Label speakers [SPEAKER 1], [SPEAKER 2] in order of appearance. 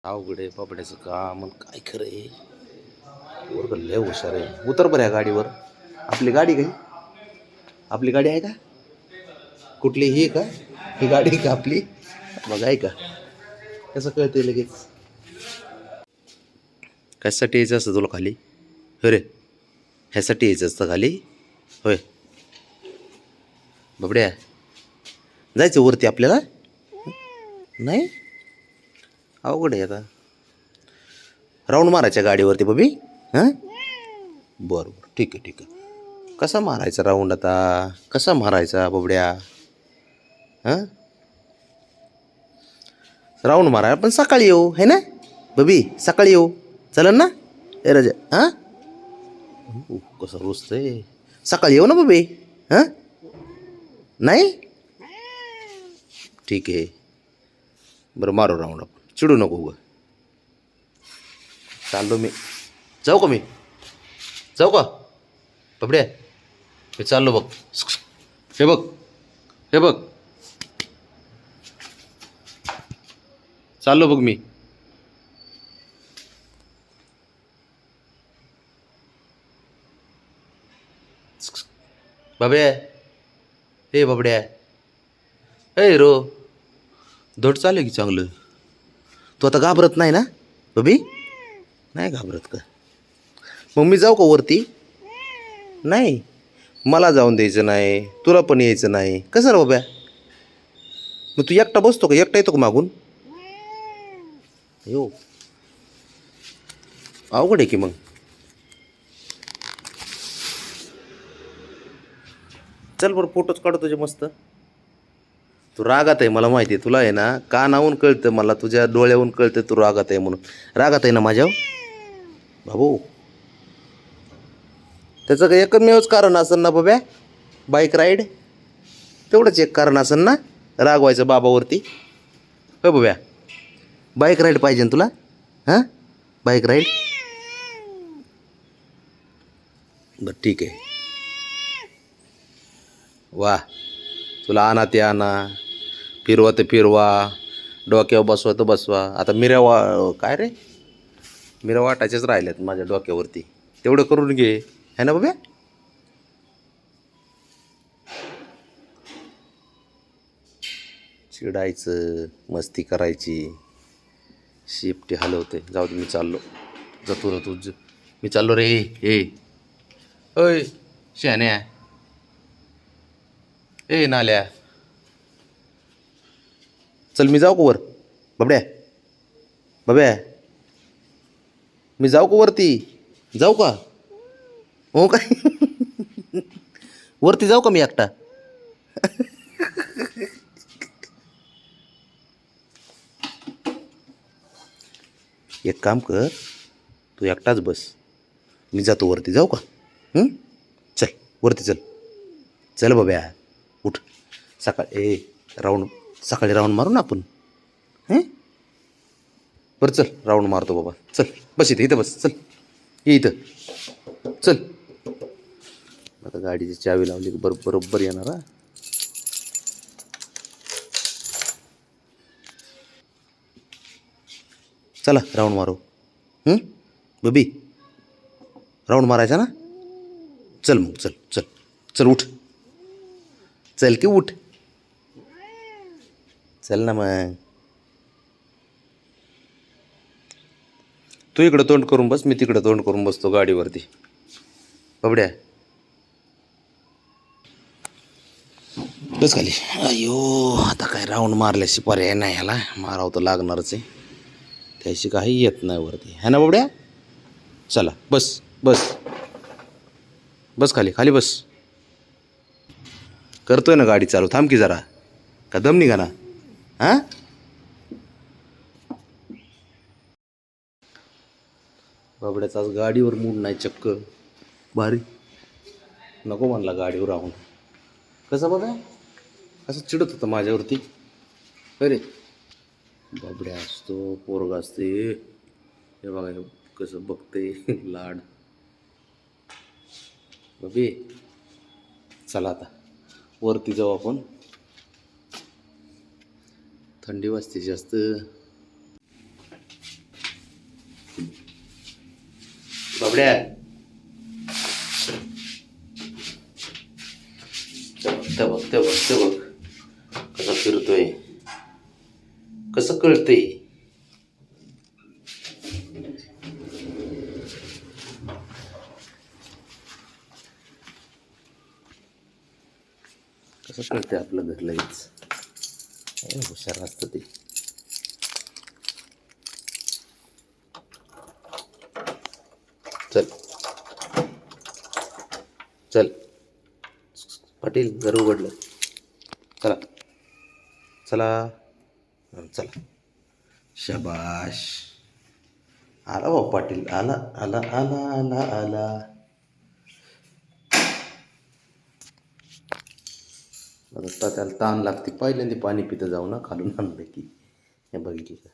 [SPEAKER 1] अवघड आहे पापड्याचं काम आणि काय खरं आहे. पोरगं लय हुशार आहे. उतर बरं या गाडीवर. आपली गाडी काही आपली गाडी आहे का? कुठली ही का? ही गाडी का आपली? मग आहे का? कसं कळतंय लगेच? कशासाठी यायचं असतं तुला खाली? हो रे, ह्यासाठी यायचं असतं खाली होय. बाबड्या, जायचं वरती आपल्याला? नाही, अवघड आहे आता. राऊंड मारायच्या गाडीवरती बबी. हां, बरं बरं, ठीक आहे ठीक आहे. कसा मारायचा राऊंड आता? कसा मारायचा बाबड्या? हां, राऊंड माराय आपण सकाळी येऊ है ना बबी? सकाळी येऊ चालेल ना? ए राजा, हां, कसं रुजतंय. सकाळी येऊ ना बबी? हां, नाही, ठीक आहे. बरं मारू राऊंड आपण, चिडू नको ग. चाललो मी. जाऊ का मी? जाऊ का बाबड्या? मी चाललो बघ. हे बघ, हे बघ, चाललो बघ मी. बाब्या, हे बाबड्या, ए रो, धड चालू की चांगलं. तू आता घाबरत नाही ना बबी? नाही घाबरत का? मग मी जाऊ का वरती? नाही, मला जाऊन द्यायचं नाही, तुला पण यायचं नाही. कसं रे बाब्या? मग तू एकटा बसतो का? एकटा येतो का मागून? यो, अवघड आहे की मग. चल बरं, फोटोच काढतो तुझे मस्त. तू रागात आहे मला माहिती आहे. तुला आहे ना कानावून कळतं, मला तुझ्या डोळ्यावरून कळतं तू रागात आहे म्हणून. रागात आहे ना माझ्यावर बाबू? त्याचं काही एकमेवच कारण असेल ना बाब्या, बाईक राईड. तेवढंच एक कारण असेल ना रागवायचं बाबावरती. हो बाब्या, बाईक राईड पाहिजे ना तुला? हां, बाईक राईड. बरं ठीक आहे. वा, तुला आणा ते आणा, फिरवा ते फिरवा, डोक्यावर बसवा तर बसवा. आता मिऱ्या काय रे, मिऱ्या वाटायच्याच राहिल्यात माझ्या डोक्यावरती. तेवढं करून घे है ना बाबा? चिडायचं, मस्ती करायची, शिफ्टी हलवते. जाऊ दे, मी चाललो. जातो ना तुझ, मी चाललो रे. ए ओय शहाण्या, ए नाल्या, चल मी जाऊ का वर? बाबड्या, बाब्या, मी जाऊ का वरती? जाऊ का? हो काय? वरती जाऊ का मी एकटा? एक काम कर, तू एकटाच बस, मी जातो वरती. जाऊ का? चल वरती चल. चल बाब्या, उठ. सकाळी राऊंड, सकाळी राऊंड मारू ना आपण. हं, बरं चल, राऊंड मारतो बाबा. चल बस इथं, इथं बस. चल ये इथं, चल. आता गाडीची चावी लावली की बरोबर येणार. हा, चला राऊंड मारू. बबी, राऊंड मारायचा ना? चल मग, चल चल चल, उठ. चल की उठ. चल ना मग. तू इकडं तोंड करून बस, मी तिकडं तोंड करून बसतो गाडीवरती. बाबड्या, बस खाली. अयो, आता काय राऊंड मारल्याशी पर्याय नाही, ह्याला मारावं तर लागणारच आहे. त्याशी काही येत नाही वरती है ना बाबड्या? चला बस बस बस, खाली खाली बस. करतोय ना गाडी चालू, थांब की जरा. का दम निघा ना? हां, बाबड्याचा आज गाडीवर मूड नाही चक्क. भारी नको म्हणला गाडीवर राहून. कसं बघा, कसं चिडत होतं माझ्यावरती. अरे बाबड्या असतो, पोरगा असते. हे बघा, हे कसं बघते लाड. बबी, चला आता वरती जाऊ आपण. थंडी वाजते जास्त. बाबड्या ते बघ ते बघ ते बघ कसा फिरतोय, कसं कळतंय. कसं कळतंय आपलं घर लगेच. हुशार असतं ते. चल चल पाटील, घर उघडलं. चला चला चला. शबाश. आला भाऊ पाटील, आला आला आला आला आला. आता त्याला ताण लागते. पहिल्यांदा पाणी पितं जाऊ ना खालून आणलं की. हे बघितलं.